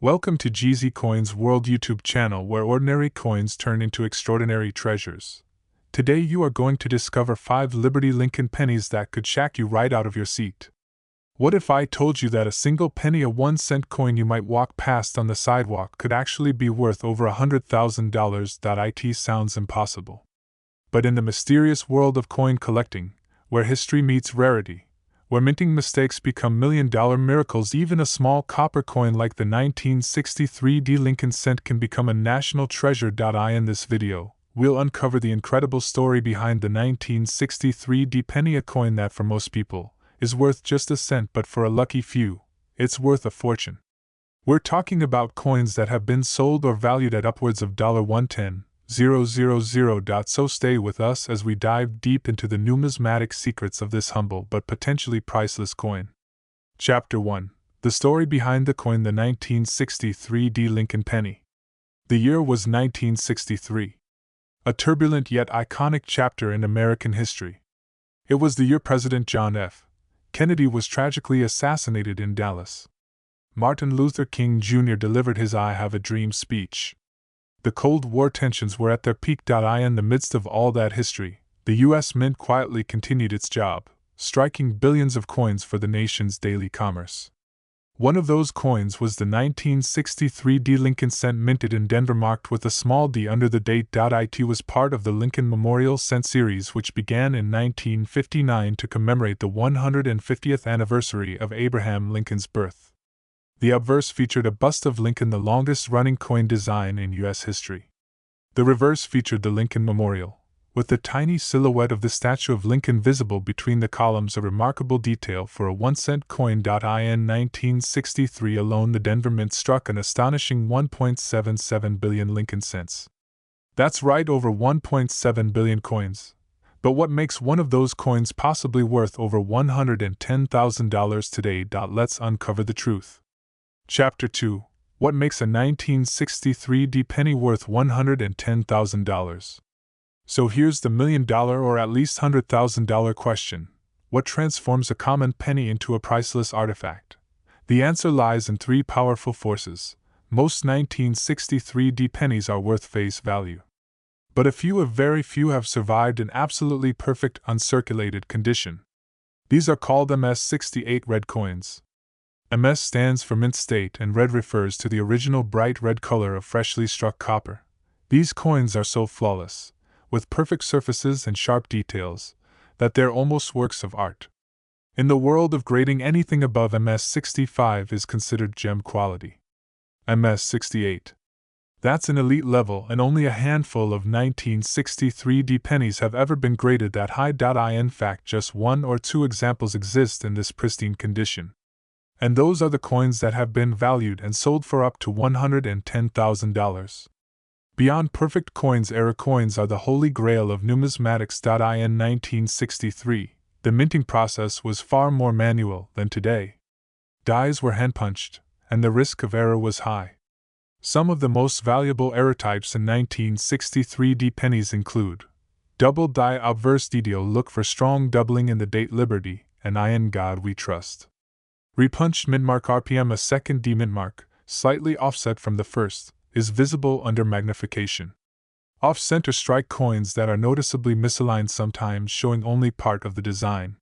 Welcome to gzcoin's World YouTube channel where ordinary coins turn into extraordinary treasures. Today you are going to discover 5 Liberty Lincoln pennies that could shack you right out of your seat. What if I told you that a single penny, a 1-cent coin you might walk past on the sidewalk, could actually be worth over $100,000? It sounds impossible. But in the mysterious world of coin collecting, where history meets rarity, where minting mistakes become million-dollar miracles, even a small copper coin like the 1963 Lincoln cent can become a national treasure. In this video, we'll uncover the incredible story behind the 1963 penny, a coin that for most people is worth just a cent, but for a lucky few, it's worth a fortune. We're talking about coins that have been sold or valued at upwards of $110,000. So stay with us as we dive deep into the numismatic secrets of this humble but potentially priceless coin. Chapter 1: The story behind the coin, the 1963 Lincoln penny. The year was 1963. A turbulent yet iconic chapter in American history. It was the year President John F. Kennedy was tragically assassinated in Dallas. Martin Luther King Jr. delivered his "I Have a Dream" speech. The Cold War tensions were at their peak. In the midst of all that history, the U.S. Mint quietly continued its job, striking billions of coins for the nation's daily commerce. One of those coins was the 1963 Lincoln cent, minted in Denver, marked with a small d under the date. It was part of the Lincoln Memorial Cent series, which began in 1959 to commemorate the 150th anniversary of Abraham Lincoln's birth. The obverse featured a bust of Lincoln, the longest-running coin design in U.S. history. The reverse featured the Lincoln Memorial, with the tiny silhouette of the statue of Lincoln visible between the columns, a remarkable detail for a 1-cent coin. In 1963 alone, the Denver Mint struck an astonishing 1.77 billion Lincoln cents. That's right, over 1.7 billion coins. But what makes one of those coins possibly worth over $110,000 today? Let's uncover the truth. Chapter 2: What makes a 1963 penny worth $110,000? So here's the million-dollar, or at least $100,000 question. What transforms a common penny into a priceless artifact? The answer lies in 3 powerful forces. Most 1963 pennies are worth face value. But very few have survived in absolutely perfect uncirculated condition. These are called MS-68 red coins. MS stands for mint state, and red refers to the original bright red color of freshly struck copper. These coins are so flawless, with perfect surfaces and sharp details, that they're almost works of art. In the world of grading, anything above MS-65 is considered gem quality. MS-68. That's an elite level, and only a handful of 1963 pennies have ever been graded that high. In fact, just 1 or 2 examples exist in this pristine condition. And those are the coins that have been valued and sold for up to $110,000. Beyond perfect coins, error coins are the holy grail of numismatics. In 1963, the minting process was far more manual than today. Dies were hand-punched, and the risk of error was high. Some of the most valuable error types in 1963 pennies include double die obverse DDO, look for strong doubling in the date Liberty, and I in God we trust. Repunched mintmark RPM, a second D mintmark, slightly offset from the first, is visible under magnification. Off-center strike coins that are noticeably misaligned, sometimes showing only part of the design.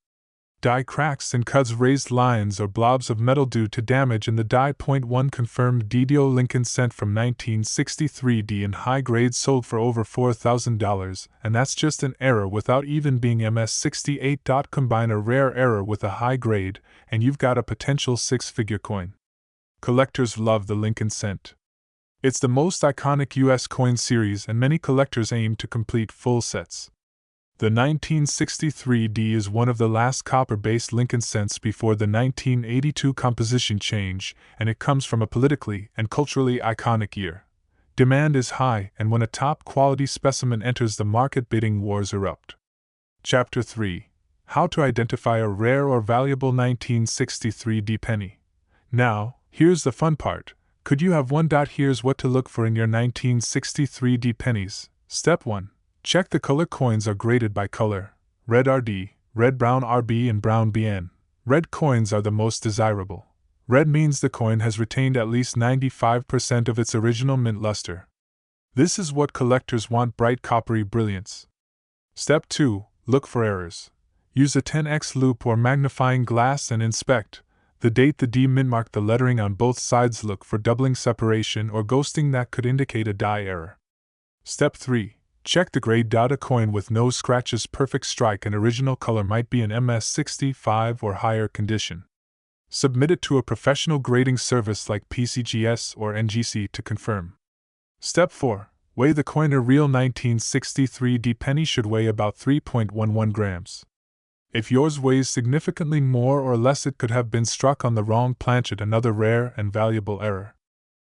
Die cracks and cuts, raised lines or blobs of metal due to damage in the die. Point 1 confirmed DDO Lincoln cent from 1963 in high grades sold for over $4,000, and that's just an error without even being MS-68. Combine a rare error with a high grade, and you've got a potential 6-figure coin. Collectors love the Lincoln cent. It's the most iconic U.S. coin series, and many collectors aim to complete full sets. The 1963 is one of the last copper-based Lincoln cents before the 1982 composition change, and it comes from a politically and culturally iconic year. Demand is high, and when a top-quality specimen enters the market, bidding wars erupt. Chapter 3: How to identify a rare or valuable 1963 penny. Now, here's the fun part. Could you have one? Here's what to look for in your 1963 pennies. Step 1. Check the color. Coins are graded by color: red RD, red brown RB, and brown BN. Red coins are the most desirable. Red means the coin has retained at least 95% of its original mint luster. This is what collectors want: bright coppery brilliance. Step 2. Look for errors. Use a 10x loupe or magnifying glass and inspect the date, the D mint mark, the lettering on both sides. Look for doubling, separation, or ghosting that could indicate a die error. Step 3. Check the grade. A coin with no scratches, perfect strike, and original color might be in MS65 or higher condition. Submit it to a professional grading service like PCGS or NGC to confirm. Step 4. Weigh the coin. A real 1963 D penny should weigh about 3.11 grams. If yours weighs significantly more or less, it could have been struck on the wrong planchet, another rare and valuable error.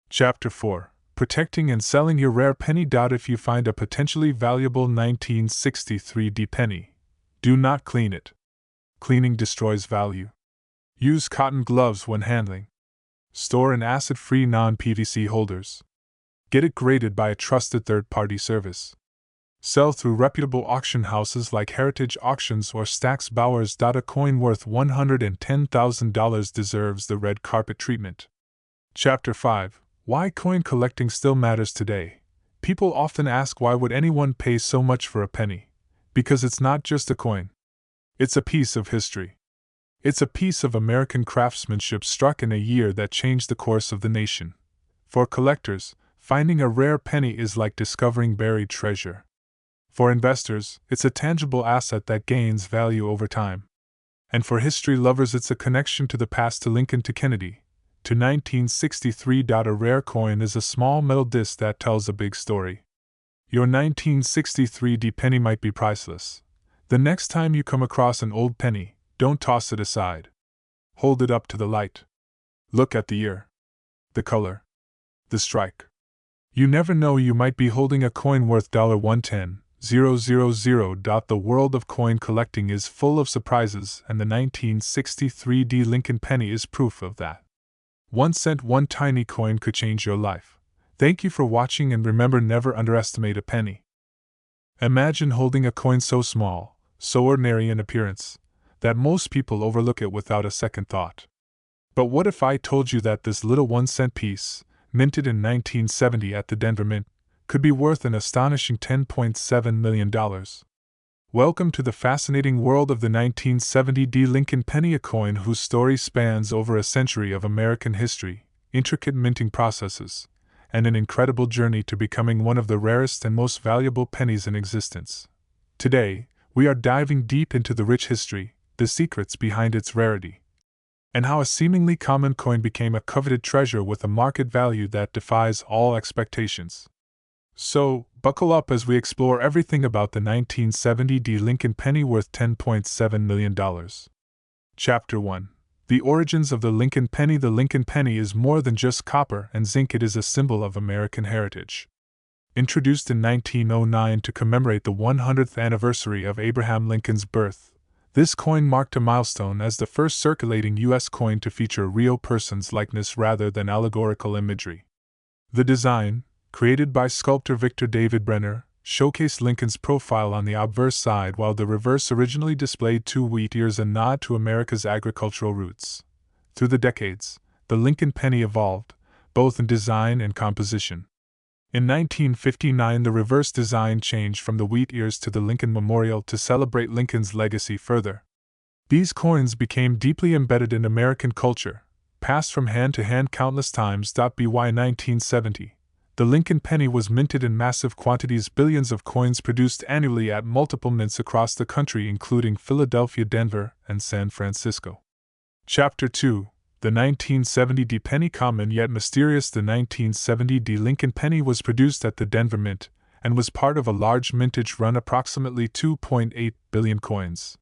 Chapter 4. Protecting and selling your rare penny. If you find a potentially valuable 1963 D penny, do not clean it. Cleaning destroys value. Use cotton gloves when handling. Store in acid-free non-PVC holders. Get it graded by a trusted third-party service. Sell through reputable auction houses like Heritage Auctions or Stack's Bowers. A coin worth $110,000 deserves the red carpet treatment. Chapter 5. Why coin collecting still matters today. People often ask, why would anyone pay so much for a penny? Because it's not just a coin. It's a piece of history. It's a piece of American craftsmanship struck in a year that changed the course of the nation. For collectors, finding a rare penny is like discovering buried treasure. For investors, it's a tangible asset that gains value over time. And for history lovers, it's a connection to the past, to Lincoln, to Kennedy, to 1963. A rare coin is a small metal disc that tells a big story. Your 1963 D penny might be priceless. The next time you come across an old penny, don't toss it aside. Hold it up to the light. Look at the year, the color, the strike. You never know, you might be holding a coin worth $110,000. The world of coin collecting is full of surprises, and the 1963 D Lincoln penny is proof of that. 1 cent, one tiny coin could change your life. Thank you for watching, and remember, never underestimate a penny. Imagine holding a coin so small, so ordinary in appearance, that most people overlook it without a second thought. But what if I told you that this little 1 cent piece, minted in 1970 at the Denver Mint, could be worth an astonishing $10.7 million. Welcome to the fascinating world of the 1970 D Lincoln penny, a coin whose story spans over a century of American history, intricate minting processes, and an incredible journey to becoming one of the rarest and most valuable pennies in existence. Today, we are diving deep into the rich history, the secrets behind its rarity, and how a seemingly common coin became a coveted treasure with a market value that defies all expectations. So, buckle up as we explore everything about the 1970 D Lincoln penny worth $10.7 million. Chapter 1. The origins of the Lincoln penny. The Lincoln penny is more than just copper and zinc, it is a symbol of American heritage. Introduced in 1909 to commemorate the 100th anniversary of Abraham Lincoln's birth, this coin marked a milestone as the first circulating U.S. coin to feature a real person's likeness rather than allegorical imagery. The design, created by sculptor Victor David Brenner, showcased Lincoln's profile on the obverse side, while the reverse originally displayed 2 wheat ears, a nod to America's agricultural roots. Through the decades, the Lincoln penny evolved, both in design and composition. In 1959, the reverse design changed from the wheat ears to the Lincoln Memorial to celebrate Lincoln's legacy further. These coins became deeply embedded in American culture, passed from hand to hand countless times. By 1970, the Lincoln penny was minted in massive quantities, billions of coins produced annually at multiple mints across the country, including Philadelphia, Denver, and San Francisco. Chapter 2. The 1970 D penny, common yet mysterious. The 1970 D Lincoln penny was produced at the Denver Mint, and was part of a large mintage run, approximately 2.8 billion coins.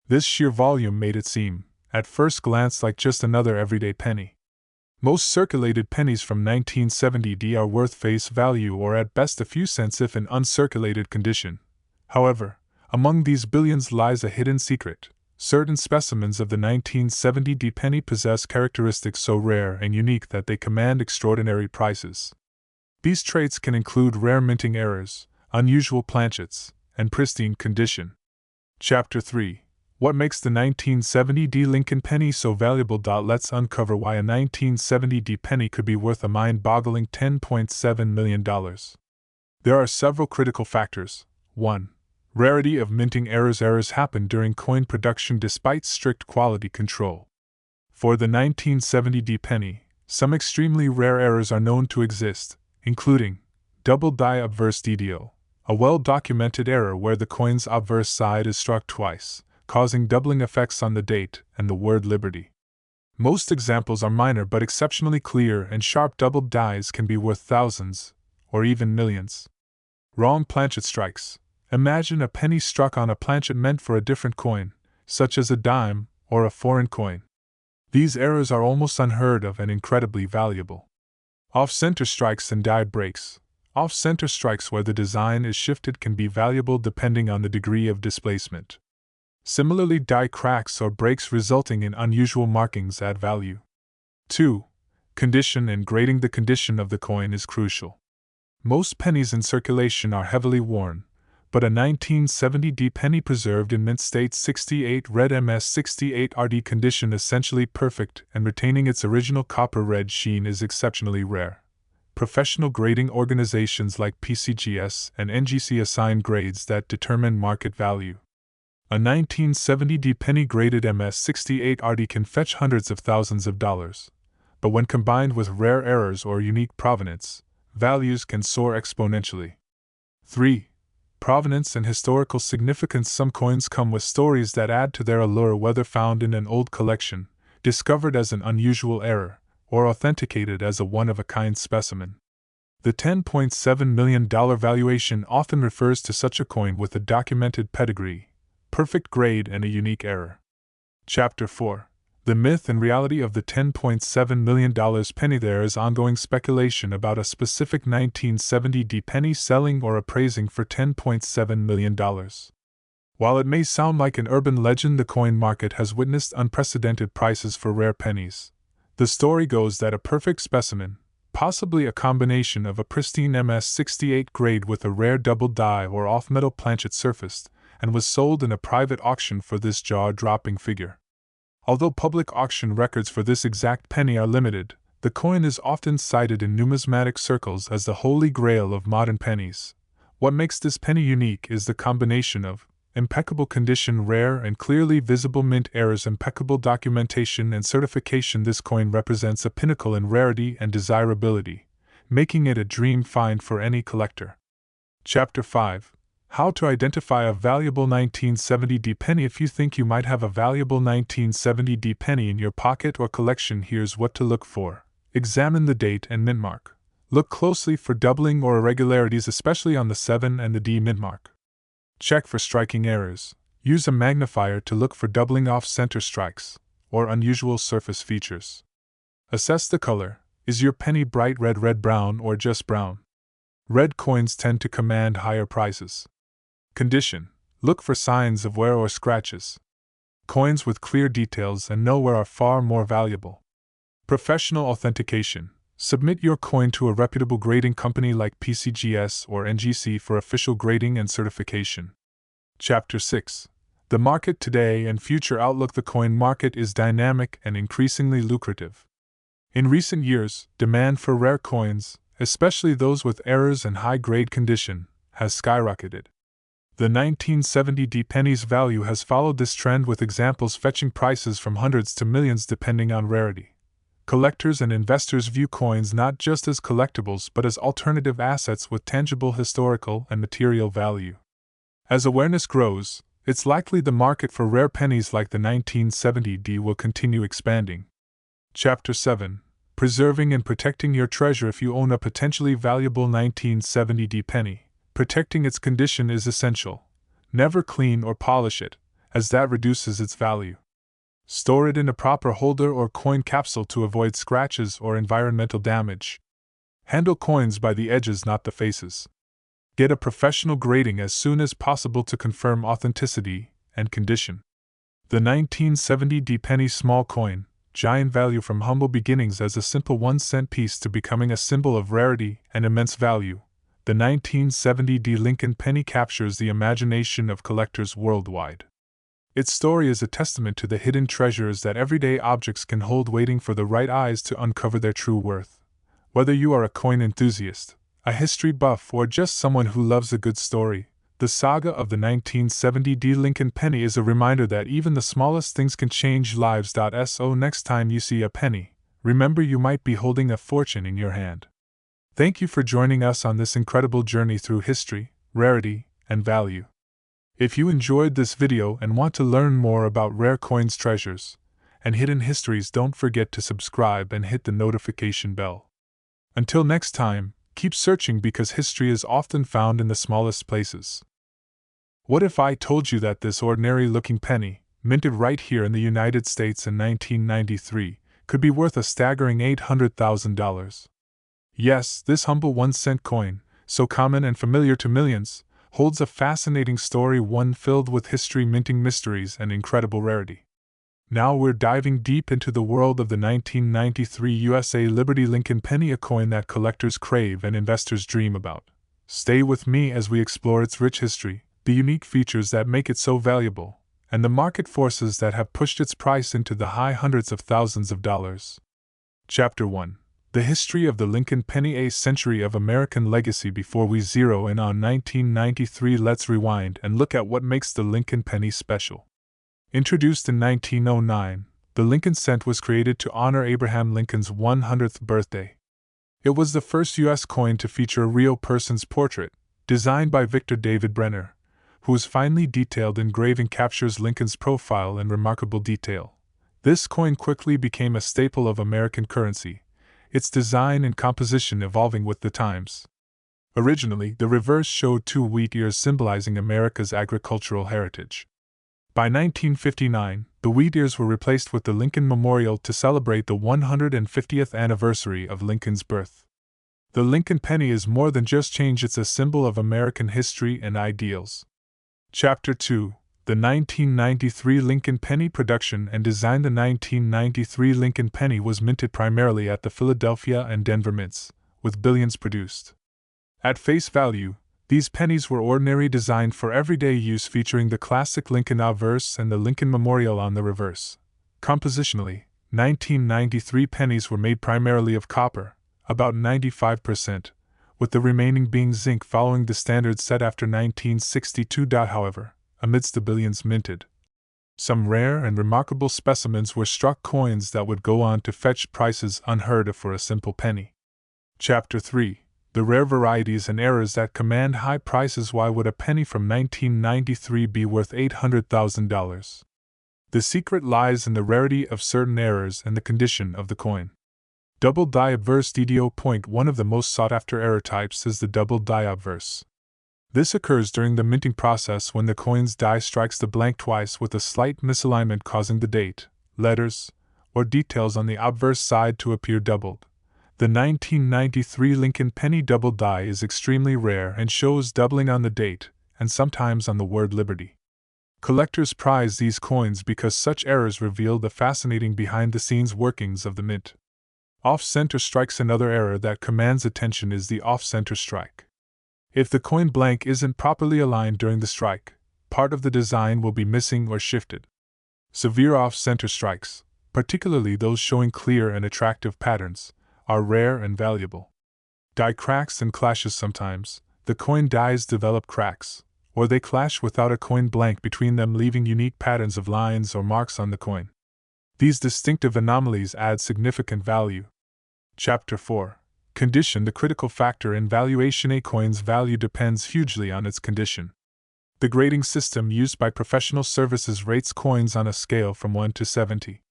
This sheer volume made it seem, at first glance, like just another everyday penny. Most circulated pennies from 1970 D are worth face value or at best a few cents if in uncirculated condition. However, among these billions lies a hidden secret. Certain specimens of the 1970 D penny possess characteristics so rare and unique that they command extraordinary prices. These traits can include rare minting errors, unusual planchets, and pristine condition. Chapter 3. What makes the 1970D Lincoln penny so valuable? Let's uncover why a 1970D penny could be worth a mind-boggling $10.7 million. There are several critical factors. 1. Rarity of minting errors. Errors happen during coin production despite strict quality control. For the 1970D penny, some extremely rare errors are known to exist, including double die obverse DDO, a well-documented error where the coin's obverse side is struck twice, causing doubling effects on the date and the word liberty. Most examples are minor but exceptionally clear, and sharp doubled dies can be worth thousands, or even millions. Wrong planchet strikes. Imagine a penny struck on a planchet meant for a different coin, such as a dime or a foreign coin. These errors are almost unheard of and incredibly valuable. Off-center strikes and die breaks. Off-center strikes where the design is shifted can be valuable depending on the degree of displacement. Similarly, die cracks or breaks resulting in unusual markings add value. 2. Condition and grading. The condition of the coin is crucial. Most pennies in circulation are heavily worn, but a 1970D penny preserved in mint state 68 red MS68 RD condition, essentially perfect and retaining its original copper red sheen, is exceptionally rare. Professional grading organizations like PCGS and NGC assign grades that determine market value. A 1970D penny graded MS68 RD can fetch hundreds of thousands of dollars, but when combined with rare errors or unique provenance, values can soar exponentially. 3. Provenance and historical significance. Some coins come with stories that add to their allure, whether found in an old collection, discovered as an unusual error, or authenticated as a one-of-a-kind specimen. The $10.7 million valuation often refers to such a coin with a documented pedigree, perfect grade, and a unique error. Chapter 4. The myth and reality of the $10.7 million penny. There is ongoing speculation about a specific 1970D penny selling or appraising for $10.7 million. While it may sound like an urban legend, the coin market has witnessed unprecedented prices for rare pennies. The story goes that a perfect specimen, possibly a combination of a pristine MS68 grade with a rare double die or off-metal planchet, surfaced and was sold in a private auction for this jaw-dropping figure. Although public auction records for this exact penny are limited, the coin is often cited in numismatic circles as the holy grail of modern pennies. What makes this penny unique is the combination of impeccable condition, rare and clearly visible mint errors, impeccable documentation and certification. This coin represents a pinnacle in rarity and desirability, making it a dream find for any collector. Chapter 5. How to identify a valuable 1970D penny. If you think you might have a valuable 1970D penny in your pocket or collection, here's what to look for. Examine the date and mint mark. Look closely for doubling or irregularities, especially on the 7 and the D mint mark. Check for striking errors. Use a magnifier to look for doubling off-center strikes or unusual surface features. Assess the color. Is your penny bright red, red-brown, or just brown? Red coins tend to command higher prices. Condition. Look for signs of wear or scratches. Coins with clear details and no wear are far more valuable. Professional authentication. Submit your coin to a reputable grading company like PCGS or NGC for official grading and certification. Chapter 6. The market today and future outlook. The coin market is dynamic and increasingly lucrative. In recent years, demand for rare coins, especially those with errors and high-grade condition, has skyrocketed. The 1970D penny's value has followed this trend, with examples fetching prices from hundreds to millions depending on rarity. Collectors and investors view coins not just as collectibles but as alternative assets with tangible historical and material value. As awareness grows, it's likely the market for rare pennies like the 1970D will continue expanding. Chapter 7. Preserving and protecting your treasure. If you own a potentially valuable 1970D penny, protecting its condition is essential. Never clean or polish it, as that reduces its value. Store it in a proper holder or coin capsule to avoid scratches or environmental damage. Handle coins by the edges, not the faces. Get a professional grading as soon as possible to confirm authenticity and condition. The 1970D penny small coin, giant value. From humble beginnings as a simple 1-cent piece to becoming a symbol of rarity and immense value, the 1970D Lincoln penny captures the imagination of collectors worldwide. Its story is a testament to the hidden treasures that everyday objects can hold, waiting for the right eyes to uncover their true worth. Whether you are a coin enthusiast, a history buff, or just someone who loves a good story, the saga of the 1970 Lincoln penny is a reminder that even the smallest things can change lives. So next time you see a penny, remember you might be holding a fortune in your hand. Thank you for joining us on this incredible journey through history, rarity, and value. If you enjoyed this video and want to learn more about rare coins, treasures, and hidden histories, don't forget to subscribe and hit the notification bell. Until next time, keep searching, because history is often found in the smallest places. What if I told you that this ordinary-looking penny, minted right here in the United States in 1993, could be worth a staggering $800,000? Yes, this humble 1-cent coin, so common and familiar to millions, holds a fascinating story, one filled with history, minting mysteries, and incredible rarity. Now we're diving deep into the world of the 1993 USA Liberty Lincoln penny, a coin that collectors crave and investors dream about. Stay with me as we explore its rich history, the unique features that make it so valuable, and the market forces that have pushed its price into the high hundreds of thousands of dollars. Chapter 1. The history of the Lincoln penny, a century of American legacy. Before we zero in on 1993, let's rewind and look at what makes the Lincoln penny special. Introduced in 1909, the Lincoln cent was created to honor Abraham Lincoln's 100th birthday. It was the first U.S. coin to feature a real person's portrait, designed by Victor David Brenner, whose finely detailed engraving captures Lincoln's profile in remarkable detail. This coin quickly became a staple of American currency, its design and composition evolving with the times. Originally, the reverse showed 2 wheat ears symbolizing America's agricultural heritage. By 1959, the wheat ears were replaced with the Lincoln Memorial to celebrate the 150th anniversary of Lincoln's birth. The Lincoln penny is more than just change, it's a symbol of American history and ideals. Chapter 2. The 1993 Lincoln penny. Production and design. The 1993 Lincoln penny was minted primarily at the Philadelphia and Denver mints, with billions produced. At face value, these pennies were ordinary, designed for everyday use, featuring the classic Lincoln obverse and the Lincoln Memorial on the reverse. Compositionally, 1993 pennies were made primarily of copper, about 95%, with the remaining being zinc, following the standards set after 1962. However, amidst the billions minted, some rare and remarkable specimens were struck, coins that would go on to fetch prices unheard of for a simple penny. Chapter 3. The rare varieties and errors that command high prices. Why would a penny from 1993 be worth $800,000? The secret lies in the rarity of certain errors and the condition of the coin. Double die obverse DDO. One of the most sought-after error types is the double die obverse. This occurs during the minting process when the coin's die strikes the blank twice, with a slight misalignment causing the date, letters, or details on the obverse side to appear doubled. The 1993 Lincoln penny double die is extremely rare and shows doubling on the date, and sometimes on the word Liberty. Collectors prize these coins because such errors reveal the fascinating behind-the-scenes workings of the mint. Off-center strikes. Another error that commands attention is the off-center strike. If the coin blank isn't properly aligned during the strike, part of the design will be missing or shifted. Severe off-center strikes, particularly those showing clear and attractive patterns, are rare and valuable. Die cracks and clashes. Sometimes, the coin dies develop cracks, or they clash without a coin blank between them, leaving unique patterns of lines or marks on the coin. These distinctive anomalies add significant value. Chapter 4. Condition. The critical factor in valuation. A coin's value depends hugely on its condition. The grading system used by professional services rates coins on a scale from 1 to 70.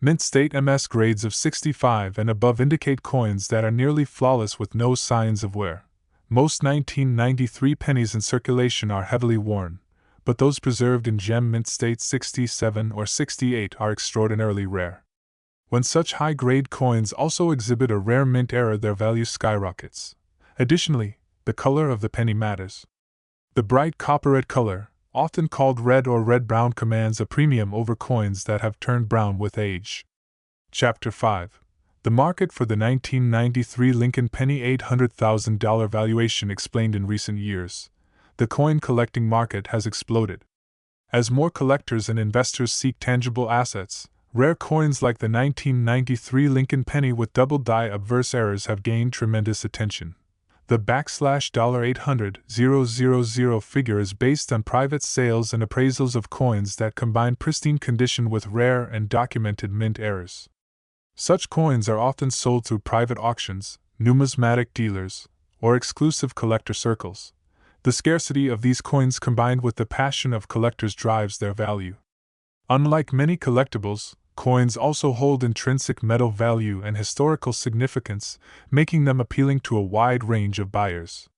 Mint state MS grades of 65 and above indicate coins that are nearly flawless with no signs of wear. Most 1993 pennies in circulation are heavily worn, but those preserved in gem mint state 67 or 68 are extraordinarily rare. When such high-grade coins also exhibit a rare mint error, their value skyrockets. Additionally, the color of the penny matters. The bright copper-red color, often called red or red-brown, commands a premium over coins that have turned brown with age. Chapter 5. The market for the 1993 Lincoln penny. $800,000 valuation explained. In recent years, the coin collecting market has exploded. As more collectors and investors seek tangible assets, rare coins like the 1993 Lincoln penny with double die obverse errors have gained tremendous attention. The $800,000 figure is based on private sales and appraisals of coins that combine pristine condition with rare and documented mint errors. Such coins are often sold through private auctions, numismatic dealers, or exclusive collector circles. The scarcity of these coins combined with the passion of collectors drives their value. Unlike many collectibles, coins also hold intrinsic metal value and historical significance, making them appealing to a wide range of buyers.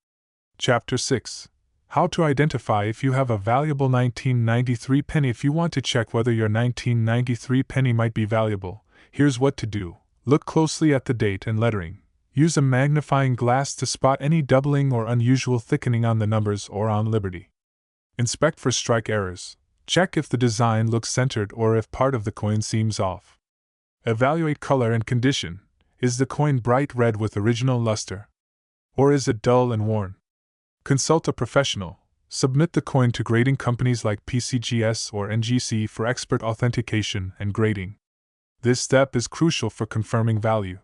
Chapter 6. How to identify if you have a valuable 1993 penny. If you want to check whether your 1993 penny might be valuable, here's what to do. Look closely at the date and lettering. Use a magnifying glass to spot any doubling or unusual thickening on the numbers or on Liberty. Inspect for strike errors. Check if the design looks centered or if part of the coin seems off. Evaluate color and condition. Is the coin bright red with original luster? Or is it dull and worn? Consult a professional. Submit the coin to grading companies like PCGS or NGC for expert authentication and grading. This step is crucial for confirming value.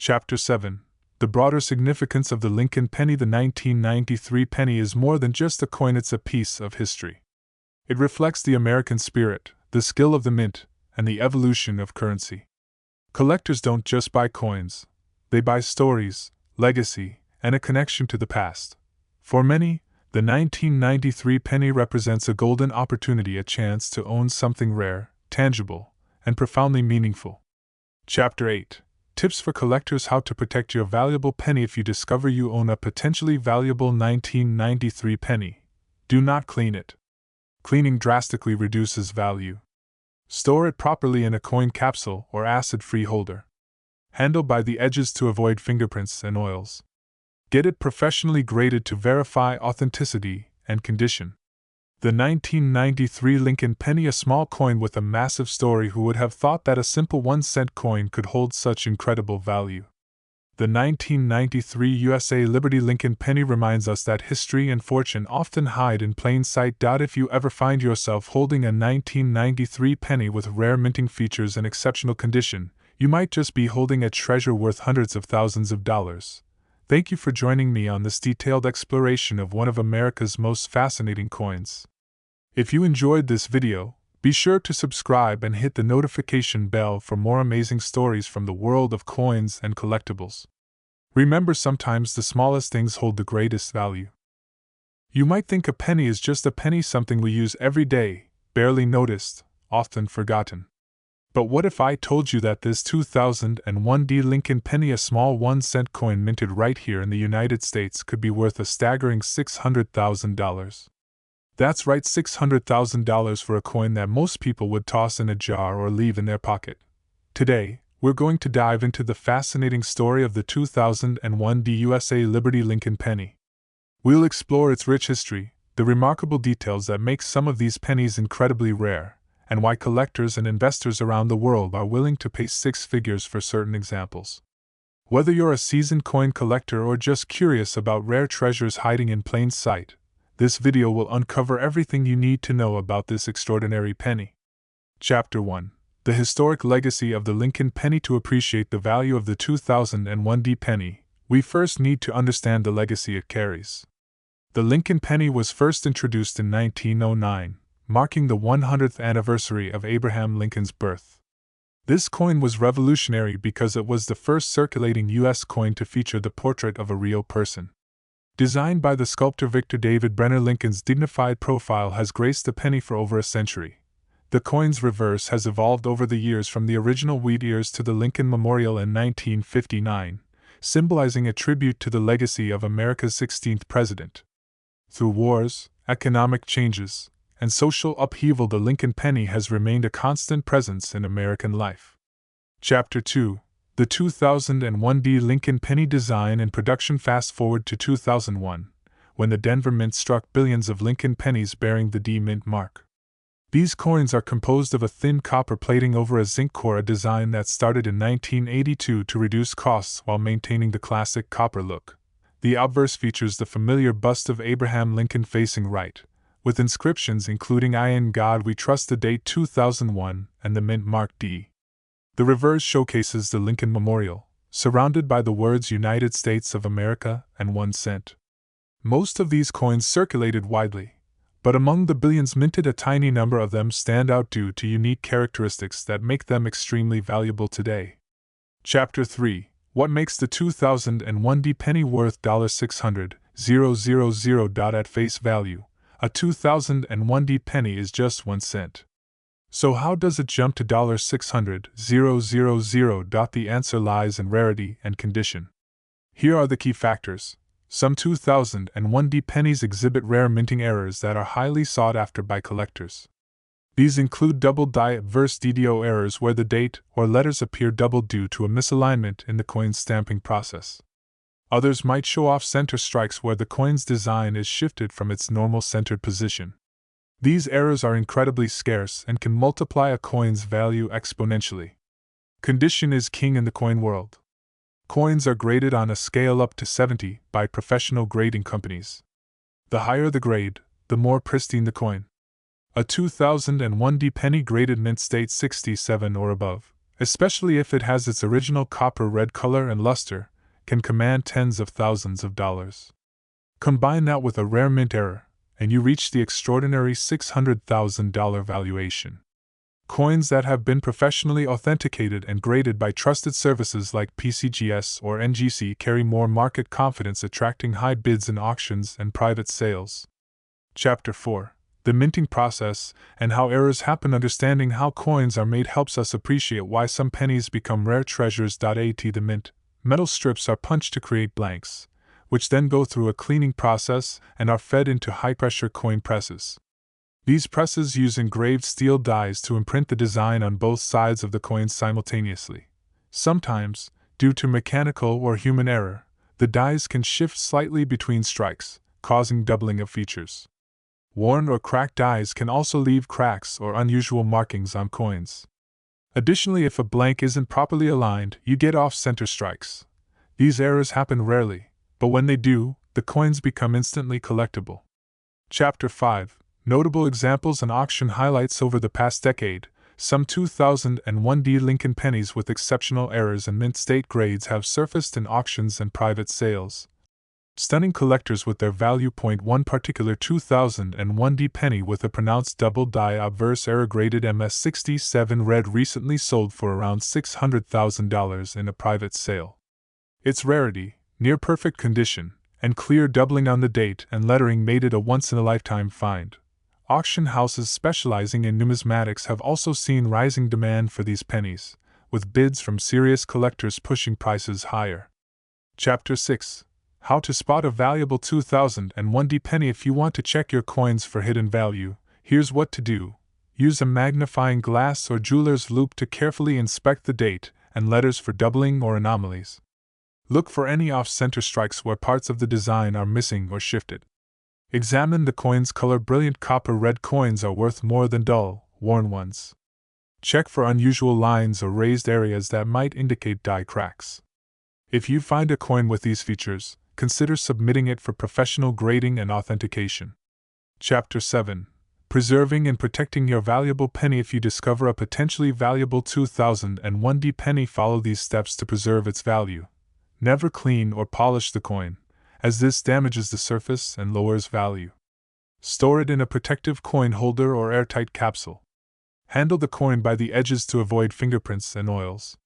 Chapter 7. The broader significance of the Lincoln penny. The 1993 penny is more than just a coin, it's a piece of history. It reflects the American spirit, the skill of the mint, and the evolution of currency. Collectors don't just buy coins, they buy stories, legacy, and a connection to the past. For many, the 1993 penny represents a golden opportunity, a chance to own something rare, tangible, and profoundly meaningful. Chapter 8. Tips for collectors: how to protect your valuable penny. If you discover you own a potentially valuable 1993 penny, do not clean it. Cleaning drastically reduces value. Store it properly in a coin capsule or acid-free holder. Handle by the edges to avoid fingerprints and oils. Get it professionally graded to verify authenticity and condition. The 1993 Lincoln penny, a small coin with a massive story. Who would have thought that a simple 1-cent coin could hold such incredible value? The 1993 USA Liberty Lincoln penny reminds us that history and fortune often hide in plain sight. If you ever find yourself holding a 1993 penny with rare minting features and exceptional condition, you might just be holding a treasure worth hundreds of thousands of dollars. Thank you for joining me on this detailed exploration of one of America's most fascinating coins. If you enjoyed this video, be sure to subscribe and hit the notification bell for more amazing stories from the world of coins and collectibles. Remember, sometimes the smallest things hold the greatest value. You might think a penny is just a penny, something we use every day, barely noticed, often forgotten. But what if I told you that this 2001 Lincoln penny, a small 1-cent coin minted right here in the United States, could be worth a staggering $600,000? That's right, $600,000 for a coin that most people would toss in a jar or leave in their pocket. Today, we're going to dive into the fascinating story of the 2001 USA Liberty Lincoln penny. We'll explore its rich history, the remarkable details that make some of these pennies incredibly rare, and why collectors and investors around the world are willing to pay six figures for certain examples. Whether you're a seasoned coin collector or just curious about rare treasures hiding in plain sight, this video will uncover everything you need to know about this extraordinary penny. Chapter 1. The historic legacy of the Lincoln penny. To appreciate the value of the 2001 penny, we first need to understand the legacy it carries. The Lincoln penny was first introduced in 1909, marking the 100th anniversary of Abraham Lincoln's birth. This coin was revolutionary because it was the first circulating U.S. coin to feature the portrait of a real person. Designed by the sculptor Victor David Brenner, Lincoln's dignified profile has graced the penny for over a century. The coin's reverse has evolved over the years, from the original wheat ears to the Lincoln Memorial in 1959, symbolizing a tribute to the legacy of America's 16th president. Through wars, economic changes, and social upheaval, the Lincoln penny has remained a constant presence in American life. Chapter 2. The 2001 Lincoln penny design and production. Fast forward to 2001, when the Denver Mint struck billions of Lincoln pennies bearing the D Mint mark. These coins are composed of a thin copper plating over a zinc core, a design that started in 1982 to reduce costs while maintaining the classic copper look. The obverse features the familiar bust of Abraham Lincoln facing right, with inscriptions including "I in God We Trust," the date 2001, and the mint mark D. The reverse showcases the Lincoln Memorial, surrounded by the words United States of America and 1 cent. Most of these coins circulated widely, but among the billions minted, a tiny number of them stand out due to unique characteristics that make them extremely valuable today. Chapter 3: What makes the 2001 D penny worth $600,000. At face value, a 2001 D penny is just 1 cent. So how does it jump to $600,000? The answer lies in rarity and condition. Here are the key factors. Some 2001 D pennies exhibit rare minting errors that are highly sought after by collectors. These include double die adverse DDO errors, where the date or letters appear doubled due to a misalignment in the coin's stamping process. Others might show off center strikes where the coin's design is shifted from its normal centered position. These errors are incredibly scarce and can multiply a coin's value exponentially. Condition is king in the coin world. Coins are graded on a scale up to 70 by professional grading companies. The higher the grade, the more pristine the coin. A 2001 D penny graded mint state 67 or above, especially if it has its original copper red color and luster, can command tens of thousands of dollars. Combine that with a rare mint error, and you reach the extraordinary $600,000 valuation. Coins that have been professionally authenticated and graded by trusted services like PCGS or NGC carry more market confidence, attracting high bids in auctions and private sales. Chapter 4: The minting process and how errors happen. Understanding how coins are made helps us appreciate why some pennies become rare treasures. At the mint, metal strips are punched to create blanks, which then go through a cleaning process and are fed into high-pressure coin presses. These presses use engraved steel dies to imprint the design on both sides of the coin simultaneously. Sometimes, due to mechanical or human error, the dies can shift slightly between strikes, causing doubling of features. Worn or cracked dies can also leave cracks or unusual markings on coins. Additionally, if a blank isn't properly aligned, you get off-center strikes. These errors happen rarely, but when they do, the coins become instantly collectible. Chapter 5: Notable examples and auction highlights. Over the past decade, some 2001 D Lincoln pennies with exceptional errors and mint state grades have surfaced in auctions and private sales, stunning collectors with their value. One particular 2001 D penny with a pronounced double die obverse error graded MS67 red recently sold for around $600,000 in a private sale. Its rarity, near-perfect condition, and clear doubling on the date and lettering made it a once-in-a-lifetime find. Auction houses specializing in numismatics have also seen rising demand for these pennies, with bids from serious collectors pushing prices higher. Chapter 6: How to spot a valuable 2001 D penny. If you want to check your coins for hidden value, here's what to do. Use a magnifying glass or jeweler's loupe to carefully inspect the date and letters for doubling or anomalies. Look for any off-center strikes where parts of the design are missing or shifted. Examine the coin's color. Brilliant copper red coins are worth more than dull, worn ones. Check for unusual lines or raised areas that might indicate die cracks. If you find a coin with these features, consider submitting it for professional grading and authentication. Chapter 7: Preserving and protecting your valuable penny. If you discover a potentially valuable 2001 D penny, follow these steps to preserve its value. Never clean or polish the coin, as this damages the surface and lowers value. Store it in a protective coin holder or airtight capsule. Handle the coin by the edges to avoid fingerprints and oils.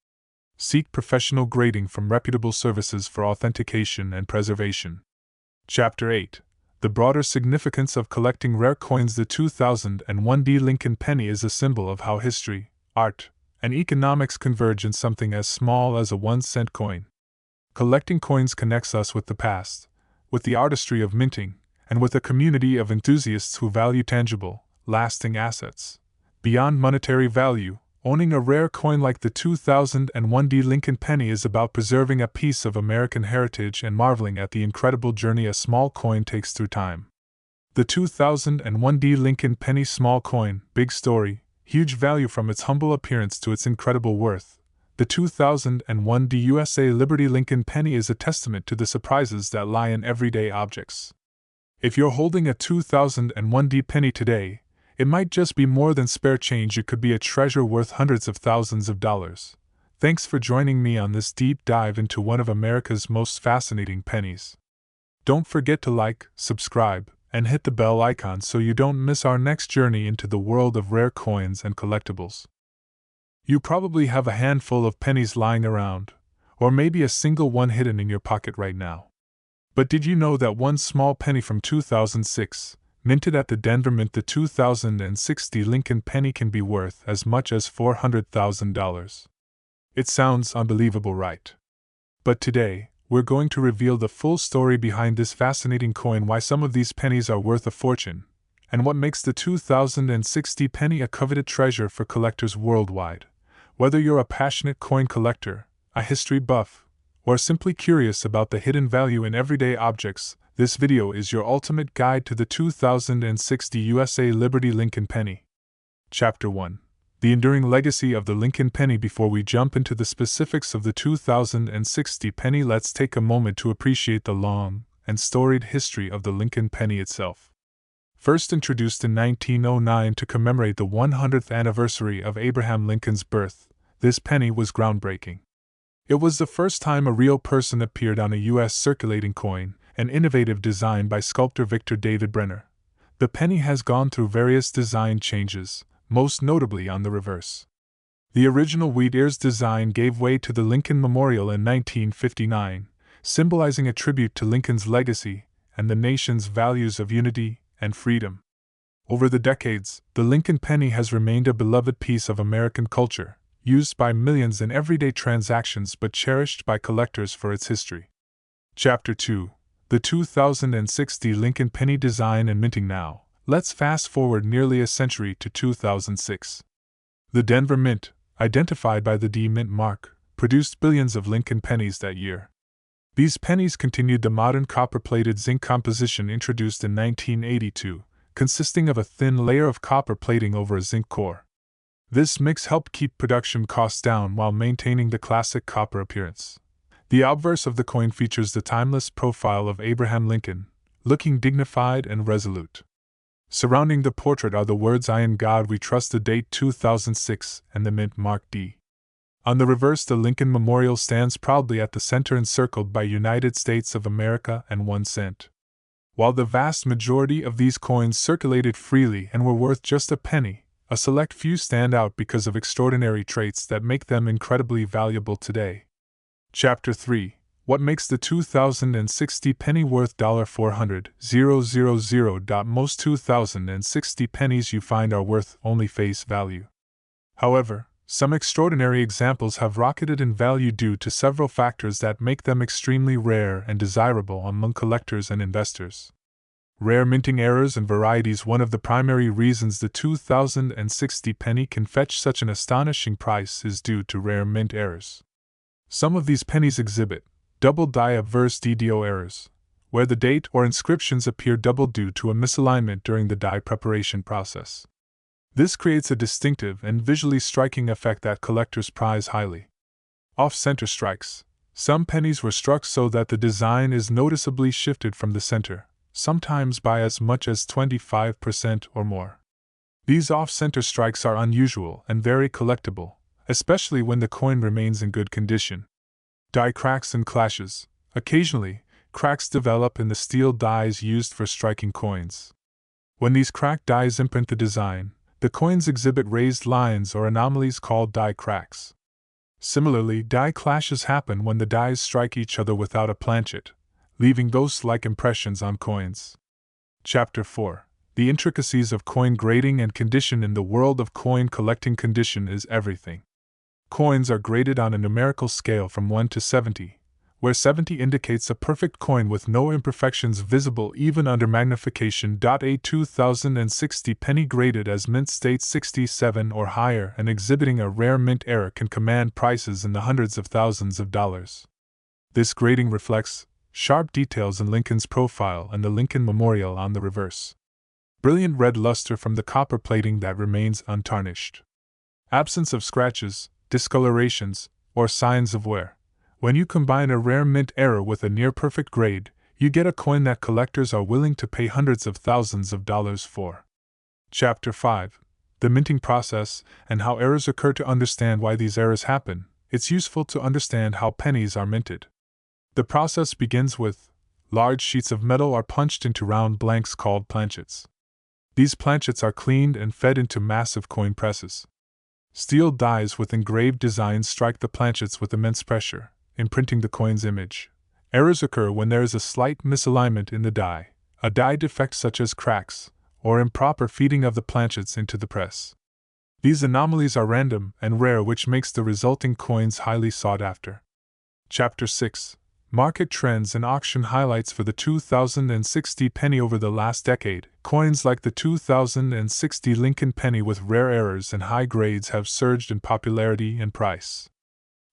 Seek professional grading from reputable services for authentication and preservation. Chapter 8: The broader significance of collecting rare coins. The 2001 D Lincoln penny is a symbol of how history, art, and economics converge in something as small as a 1-cent coin. Collecting coins connects us with the past, with the artistry of minting, and with a community of enthusiasts who value tangible, lasting assets. Beyond monetary value, owning a rare coin like the 2001 D Lincoln penny is about preserving a piece of American heritage and marveling at the incredible journey a small coin takes through time. The 2001 D Lincoln penny small coin, big story, huge value. From its humble appearance to its incredible worth, the 2001 D USA Liberty Lincoln penny is a testament to the surprises that lie in everyday objects. If you're holding a 2001 penny today, it might just be more than spare change. It could be a treasure worth hundreds of thousands of dollars. Thanks for joining me on this deep dive into one of America's most fascinating pennies. Don't forget to like, subscribe, and hit the bell icon so you don't miss our next journey into the world of rare coins and collectibles. You probably have a handful of pennies lying around, or maybe a single one hidden in your pocket right now. But did you know that one small penny from 2006, minted at the Denver Mint, the 2060 Lincoln penny, can be worth as much as $400,000? It sounds unbelievable, right? But today, we're going to reveal the full story behind this fascinating coin, why some of these pennies are worth a fortune, and what makes the 2060 penny a coveted treasure for collectors worldwide. Whether you're a passionate coin collector, a history buff, or simply curious about the hidden value in everyday objects, this video is your ultimate guide to the 2060 USA Liberty Lincoln penny. Chapter 1: The enduring legacy of the Lincoln penny. Before we jump into the specifics of the 2060 penny, let's take a moment to appreciate the long and storied history of the Lincoln penny itself. First introduced in 1909 to commemorate the 100th anniversary of Abraham Lincoln's birth, this penny was groundbreaking. It was the first time a real person appeared on a U.S. circulating coin, an innovative design by sculptor Victor David Brenner. The penny has gone through various design changes, most notably on the reverse. The original wheat ears design gave way to the Lincoln Memorial in 1959, symbolizing a tribute to Lincoln's legacy and the nation's values of unity and freedom. Over the decades, the Lincoln penny has remained a beloved piece of American culture, used by millions in everyday transactions but cherished by collectors for its history. Chapter 2: The 2060 Lincoln penny design and minting. Now, let's fast forward nearly a century to 2006. The Denver Mint, identified by the D Mint mark, produced billions of Lincoln pennies that year. These pennies continued the modern copper-plated zinc composition introduced in 1982, consisting of a thin layer of copper plating over a zinc core. This mix helped keep production costs down while maintaining the classic copper appearance. The obverse of the coin features the timeless profile of Abraham Lincoln, looking dignified and resolute. Surrounding the portrait are the words "I in God we trust," the date 2006, and the mint mark D. On the reverse, the Lincoln Memorial stands proudly at the center, encircled by United States of America and 1 cent. While the vast majority of these coins circulated freely and were worth just a penny, a select few stand out because of extraordinary traits that make them incredibly valuable today. Chapter 3: What makes the 2060 penny worth $400,000? Most 2060 pennies you find are worth only face value. However, some extraordinary examples have rocketed in value due to several factors that make them extremely rare and desirable among collectors and investors. Rare minting errors and varieties. One of the primary reasons the 2060 penny can fetch such an astonishing price is due to rare mint errors. Some of these pennies exhibit double die obverse DDO errors, where the date or inscriptions appear double due to a misalignment during the die preparation process. This creates a distinctive and visually striking effect that collectors prize highly. Off-center strikes. Some pennies were struck so that the design is noticeably shifted from the center, sometimes by as much as 25% or more. These off-center strikes are unusual and very collectible, especially when the coin remains in good condition. Die cracks and clashes. Occasionally, cracks develop in the steel dies used for striking coins. When these cracked dies imprint the design, the coins exhibit raised lines or anomalies called die cracks. Similarly, die clashes happen when the dies strike each other without a planchet, leaving ghost-like impressions on coins. Chapter 4: The intricacies of coin grading and condition. In the world of coin collecting, condition is everything. Coins are graded on a numerical scale from 1 to 70, where 70 indicates a perfect coin with no imperfections visible even under magnification. A 2060 penny graded as mint state 67 or higher and exhibiting a rare mint error can command prices in the hundreds of thousands of dollars. This grading reflects sharp details in Lincoln's profile and the Lincoln Memorial on the reverse. Brilliant red luster from the copper plating that remains untarnished. Absence of scratches, discolorations, or signs of wear. When you combine a rare mint error with a near-perfect grade, You get a coin that collectors are willing to pay hundreds of thousands of dollars for. Chapter 5. The minting process and how errors occur. To understand why these errors happen, it's useful to understand how pennies are minted. The process begins with large sheets of metal are punched into round blanks called planchets. These planchets are cleaned and fed into massive coin presses. Steel dies with engraved designs strike the planchets with immense pressure, imprinting the coin's image. Errors occur when there is a slight misalignment in the die, a die defect such as cracks, or improper feeding of the planchets into the press. These anomalies are random and rare, which makes the resulting coins highly sought after. Chapter 6. Market trends and auction highlights for the 2060 penny. Over the last decade, coins like the 2060 Lincoln penny with rare errors and high grades have surged in popularity and price.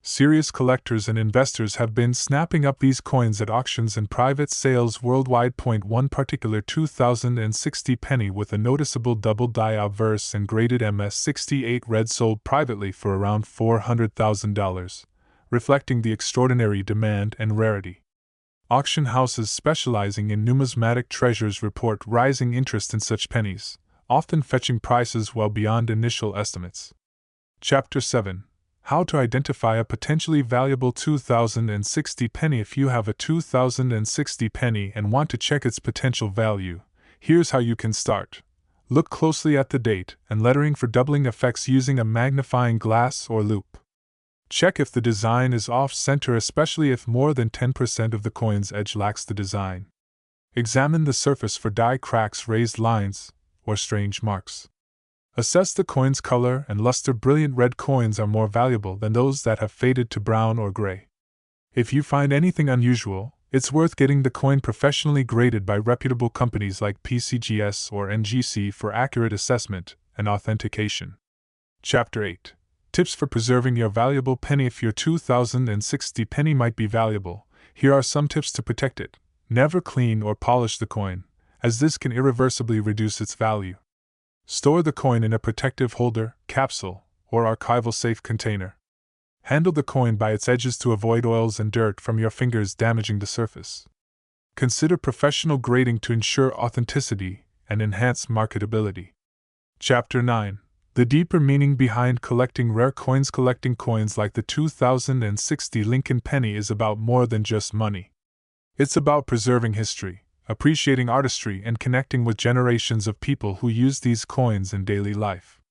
Serious collectors and investors have been snapping up these coins at auctions and private sales worldwide. One particular 2060 penny with a noticeable double die obverse and graded MS68 red sold privately for around $400,000. Reflecting the extraordinary demand and rarity. Auction houses specializing in numismatic treasures report rising interest in such pennies, often fetching prices well beyond initial estimates. Chapter 7. How to identify a potentially valuable 2060 penny. If you have a 2060 penny and want to check its potential value, here's how you can start. Look closely at the date and lettering for doubling effects using a magnifying glass or loupe. Check if the design is off-center, especially if more than 10% of the coin's edge lacks the design. Examine the surface for die cracks, raised lines, or strange marks. Assess the coin's color and luster. Brilliant red coins are more valuable than those that have faded to brown or gray. If you find anything unusual, it's worth getting the coin professionally graded by reputable companies like PCGS or NGC for accurate assessment and authentication. Chapter 8. Tips for preserving your valuable penny. If your 2060 penny might be valuable, here are some tips to protect it. Never clean or polish the coin, as this can irreversibly reduce its value. Store the coin in a protective holder, capsule, or archival safe container. Handle the coin by its edges to avoid oils and dirt from your fingers damaging the surface. Consider professional grading to ensure authenticity and enhance marketability. Chapter 9. The deeper meaning behind collecting rare coins. Collecting coins like the 2060 Lincoln penny is about more than just money. It's about preserving history, appreciating artistry, and connecting with generations of people who use these coins in daily life.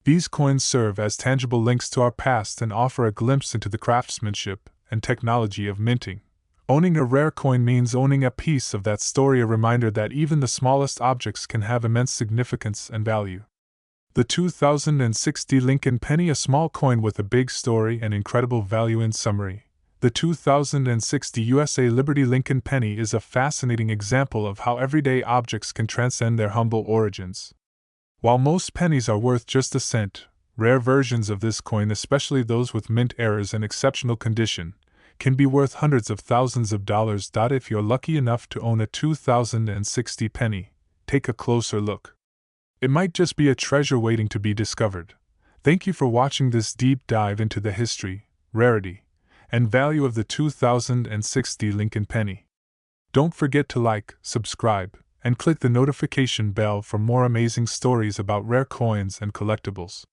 These coins serve as tangible links to our past and offer a glimpse into the craftsmanship and technology of minting. Owning a rare coin means owning a piece of that story, a reminder that even the smallest objects can have immense significance and value. The 2060 Lincoln penny, a small coin with a big story and incredible value. In summary, the 2060 USA Liberty Lincoln penny is a fascinating example of how everyday objects can transcend their humble origins. While most pennies are worth just a cent, rare versions of this coin, especially those with mint errors and exceptional condition, can be worth hundreds of thousands of dollars. If you're lucky enough to own a 2060 penny, take a closer look. It might just be a treasure waiting to be discovered. Thank you for watching this deep dive into the history, rarity, and value of the 2060 Lincoln penny. Don't forget to like, subscribe, and click the notification bell for more amazing stories about rare coins and collectibles.